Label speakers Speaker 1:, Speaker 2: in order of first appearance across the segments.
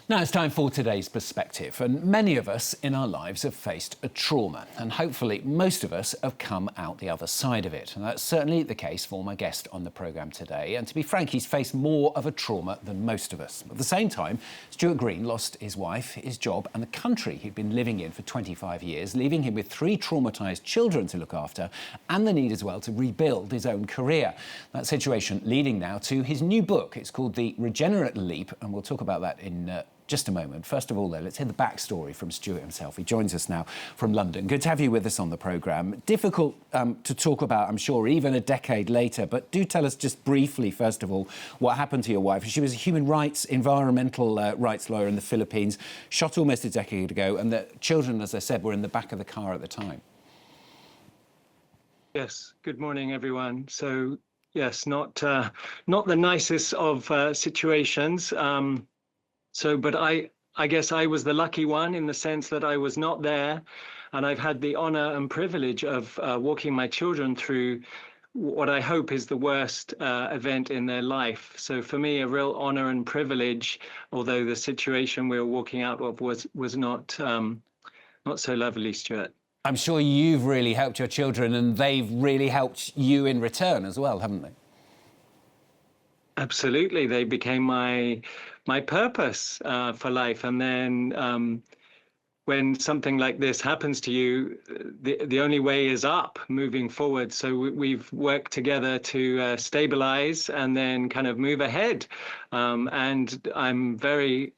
Speaker 1: Now it's time for today's perspective, and many of us in our lives have faced a trauma, and hopefully most of us have come out the other side of it. And that's certainly the case for my guest on the programme today, and to be frank, he's faced more of a trauma than most of us. At the same time, Stuart Green lost his wife, his job and the country he'd been living in for 25 years, leaving him with 3 traumatised children to look after and the need as well to rebuild his own career. That situation leading now to his new book. It's called The Regenerate Leap, and we'll talk about that in just a moment. First of all, though, let's hear the backstory from Stuart himself. He joins us now from London. Good to have you with us on the programme. Difficult to talk about, I'm sure, even a decade later, but do tell us just briefly, first of all, what happened to your wife. She was a human rights, environmental rights lawyer in the Philippines, shot almost a decade ago, and the children, as I said, were in the back of the car at the time.
Speaker 2: Yes, good morning, everyone. So, yes, not the nicest of situations. But I guess I was the lucky one in the sense that I was not there, and I've had the honor and privilege of walking my children through what I hope is the worst event in their life. So for me, a real honor and privilege, although the situation we were walking out of was not so lovely, Stuart.
Speaker 1: I'm sure you've really helped your children, and they've really helped you in return as well, haven't they?
Speaker 2: Absolutely, they became my purpose for life. And then when something like this happens to you, the only way is up, moving forward. So we've worked together to stabilize and then kind of move ahead. And I'm very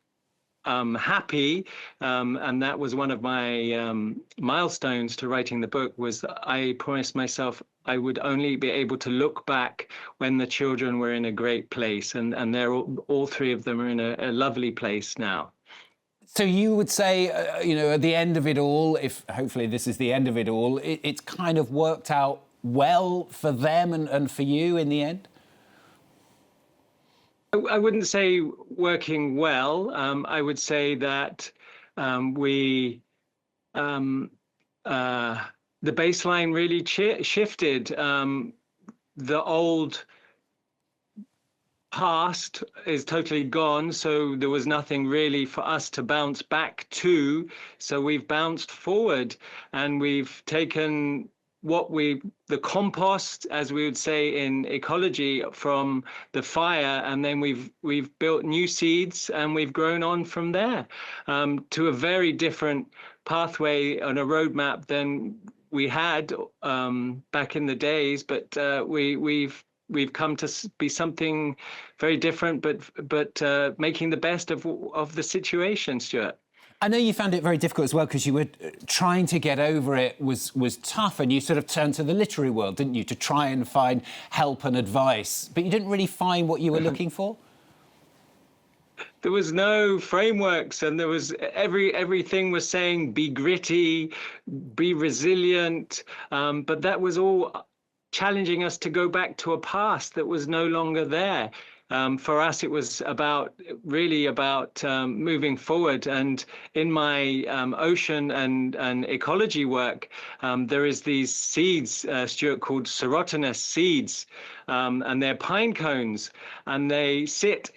Speaker 2: happy, and that was one of my milestones to writing the book, was that I promised myself I would only be able to look back when the children were in a great place, and they're all 3 of them are in a lovely place now.
Speaker 1: So you would say, at the end of it all, if hopefully this is the end of it all, it's kind of worked out well for them and for you in the end?
Speaker 2: I wouldn't say working well. I would say that the baseline really shifted. The old past is totally gone, so there was nothing really for us to bounce back to. So we've bounced forward, and we've taken the compost, as we would say in ecology, from the fire, and then we've built new seeds, and we've grown on from there to a very different pathway and a roadmap than we had back in the days. But we've come to be something very different, but making the best of the situation, Stuart.
Speaker 1: I know you found it very difficult as well, because you were trying to get over it was tough, and you sort of turned to the literary world, didn't you, to try and find help and advice, but you didn't really find what you were looking for?
Speaker 2: There was no frameworks, and there was everything was saying be gritty, be resilient, but that was all challenging us to go back to a past that was no longer there. For us, it was really about moving forward. And in my ocean and ecology work, there is these seeds, Stuart, called serotinous seeds, and they're pine cones, and they sit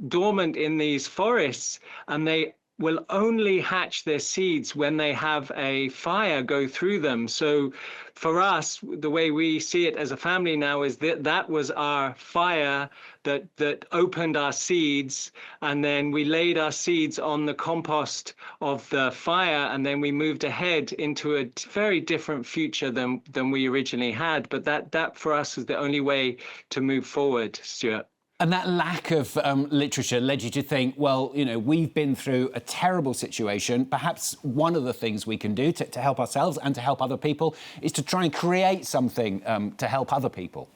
Speaker 2: dormant in these forests, and they will only hatch their seeds when they have a fire go through them. So for us, the way we see it as a family now is that was our fire that opened our seeds, and then we laid our seeds on the compost of the fire, and then we moved ahead into a very different future than we originally had. But that for us is the only way to move forward, Stuart.
Speaker 1: And that lack of literature led you to think, well, we've been through a terrible situation. Perhaps one of the things we can do to help ourselves and to help other people is to try and create something to help other people.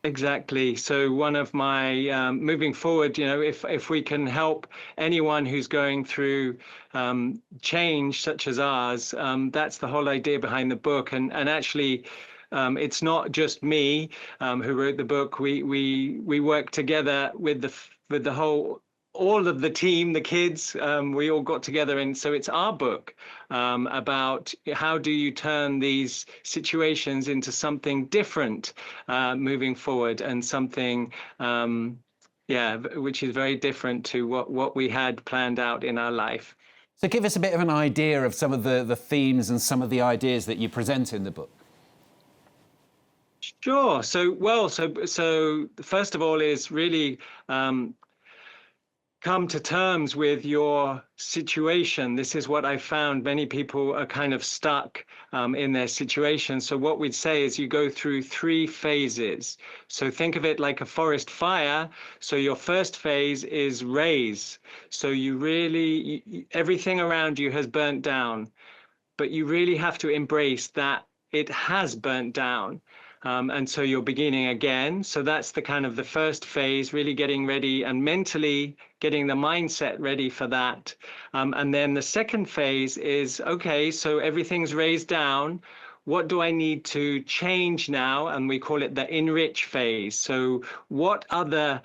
Speaker 2: Exactly. So one of my moving forward, if we can help anyone who's going through change such as ours, that's the whole idea behind the book. And actually, it's not just me who wrote the book. We work together with all of the team, the kids. We all got together, and so it's our book about how do you turn these situations into something different moving forward, and something Yeah, which is very different to what we had planned out in our life.
Speaker 1: So give us a bit of an idea of some of the themes and some of the ideas that you present in the book.
Speaker 2: Sure. So first of all is really um, come to terms with your situation. This is what I found. Many people are kind of stuck in their situation. So what we'd say is you go through 3 phases. So think of it like a forest fire. So your first phase is raise. So you really, everything around you has burnt down, but you really have to embrace that it has burnt down. And so you're beginning again. So that's the kind of the first phase, really getting ready and mentally getting the mindset ready for that. And then the second phase is, okay, so everything's raised down. What do I need to change now? And we call it the enrich phase. So what other,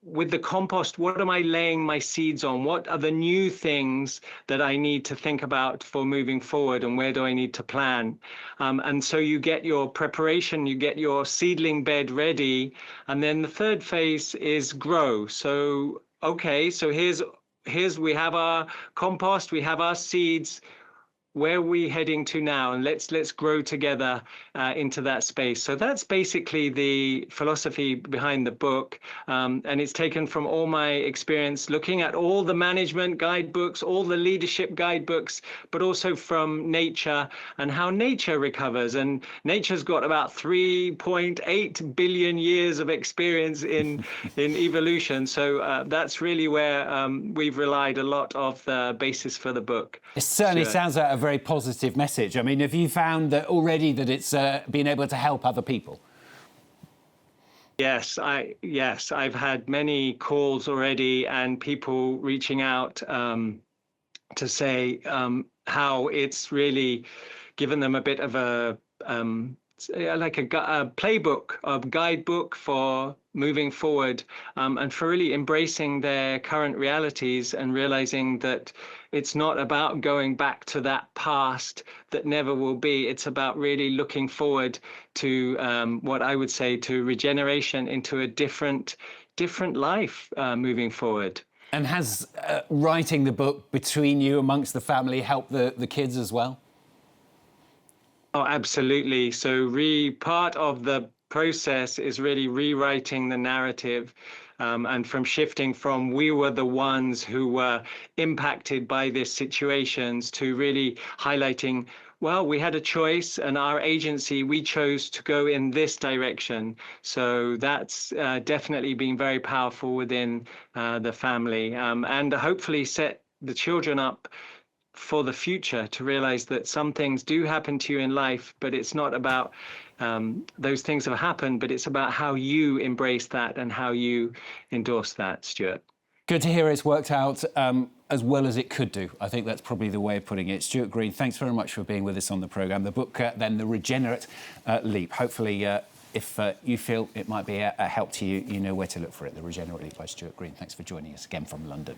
Speaker 2: with the compost, what am I laying my seeds on? What are the new things that I need to think about for moving forward, and where do I need to plan? And so you get your preparation, you get your seedling bed ready. And then the third phase is grow. So, okay, so here's we have our compost, we have our seeds. Where are we heading to now? And let's grow together into that space. So that's basically the philosophy behind the book. And it's taken from all my experience looking at all the management guidebooks, all the leadership guidebooks, but also from nature and how nature recovers. And nature's got about 3.8 billion years of experience in evolution. So that's really where we've relied a lot of the basis for the book.
Speaker 1: It certainly sounds like a very positive message. I mean, have you found that already that it's been able to help other people?
Speaker 2: Yes, I've had many calls already and people reaching out to say how it's really given them a bit of a like a playbook, a guidebook for moving forward, and for really embracing their current realities and realizing that it's not about going back to that past that never will be. It's about really looking forward to what I would say to regeneration into a different life moving forward.
Speaker 1: And has writing the book between you amongst the family helped the kids as well?
Speaker 2: Oh, absolutely. So part of the process is really rewriting the narrative, and from shifting from we were the ones who were impacted by these situations to really highlighting, well, we had a choice and our agency, we chose to go in this direction. So that's definitely been very powerful within the family, and hopefully set the children up for the future to realize that some things do happen to you in life, but it's not about those things have happened, but it's about how you embrace that and how you endorse that, Stuart.
Speaker 1: Good to hear it's worked out as well as it could do. I think that's probably the way of putting it. Stuart Green, thanks very much for being with us on the programme. The book, then, The Regenerate Leap. Hopefully, if you feel it might be a help to you, you know where to look for it. The Regenerate Leap by Stuart Green. Thanks for joining us again from London.